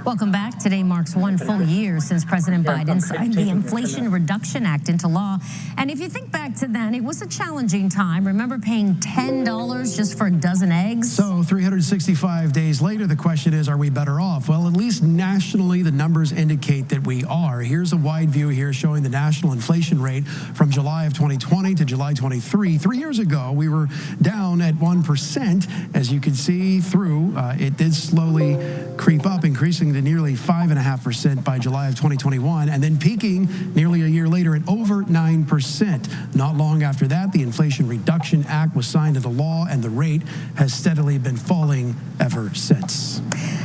Welcome back. Today marks one full year since President Biden signed the Inflation Reduction Act into law. And if you think back to then, it was a challenging time. Remember paying $10 just for a dozen eggs? So 365 days later, the question is, are we better off? Well, at least nationally, the numbers indicate that we are. Here's a wide view here showing the national inflation rate from July of 2020 to July 23. 3 years ago, we were down at 1%. As you can see through, it did slowly creep up, increasing to nearly 5.5% by July of 2021, and then peaking nearly a year later at over 9%. Not long after that, the Inflation Reduction Act was signed into law, and the rate has steadily been falling ever since.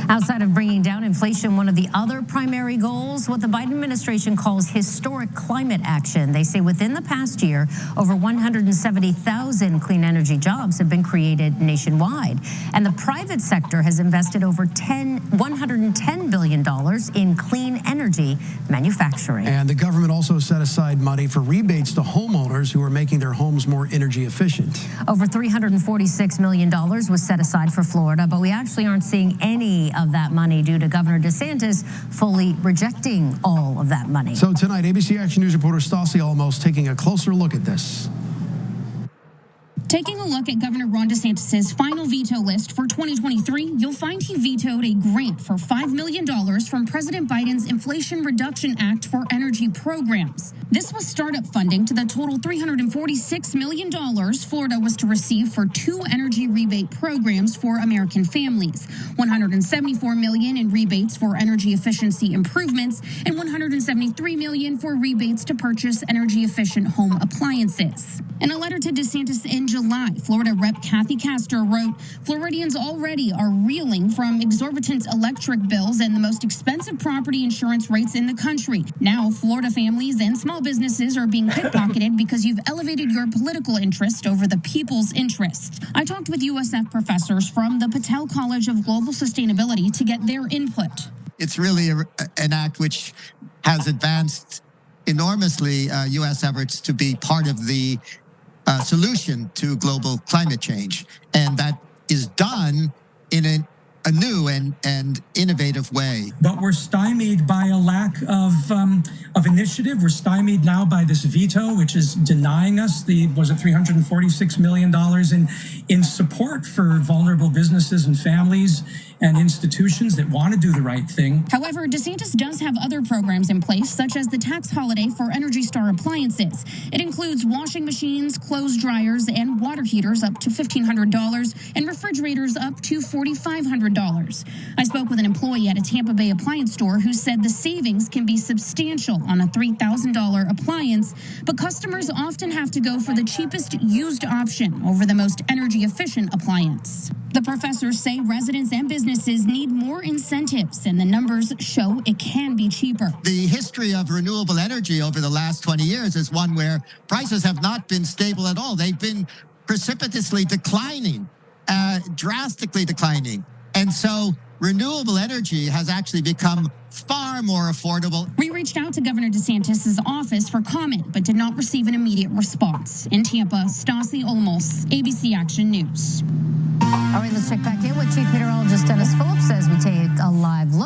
Outside of bringing down inflation, one of the other primary goals, what the Biden administration calls historic climate action. They say within the past year, over 170,000 clean energy jobs have been created nationwide. And the private sector has invested over $110 billion in clean energy manufacturing. And the government also set aside money for rebates to homeowners who are making their homes more energy efficient. Over $346 million was set aside for Florida, but we actually aren't seeing any of that money due to Governor DeSantis fully rejecting all of that money. So tonight, ABC Action News reporter Stassi Almost taking a closer look at this. Taking a look at Governor Ron DeSantis' final veto list for 2023, you'll find he vetoed a grant for $5 million from President Biden's Inflation Reduction Act for energy programs. This was startup funding to the total $346 million Florida was to receive for 2 energy rebate programs for American families, $174 million in rebates for energy efficiency improvements, and $173 million for rebates to purchase energy-efficient home appliances. In a letter to DeSantis in July, Florida Rep. Kathy Castor wrote, Floridians already are reeling from exorbitant electric bills and the most expensive property insurance rates in the country. Now, Florida families and small businesses are being pickpocketed because you've elevated your political interest over the people's interest. I talked with USF professors from the Patel College of Global Sustainability to get their input. It's really an act which has advanced enormously U.S. efforts to be part of the solution to global climate change. And that is done in a new and innovative way. But we're stymied by a lack of initiative. We're stymied now by this veto, which is denying us $346 million in support for vulnerable businesses and families and institutions that want to do the right thing. However, DeSantis does have other programs in place, such as the tax holiday for Energy Star appliances. It includes washing machines, clothes dryers, and water heaters up to $1,500 and refrigerators up to $4,500. I spoke with an employee at a Tampa Bay appliance store who said the savings can be substantial on a $3,000 appliance, but customers often have to go for the cheapest used option over the most energy-efficient appliance. The professors say residents and businesses need more incentives, and the numbers show it can be cheaper. The history of renewable energy over the last 20 years is one where prices have not been stable at all. They've been precipitously declining, drastically declining. And so renewable energy has actually become far more affordable. We reached out to Governor DeSantis' office for comment, but did not receive an immediate response. In Tampa, Stassi Olmos, ABC Action News. All right, let's check back in with Chief Meteorologist Dennis Phillips as we take a live look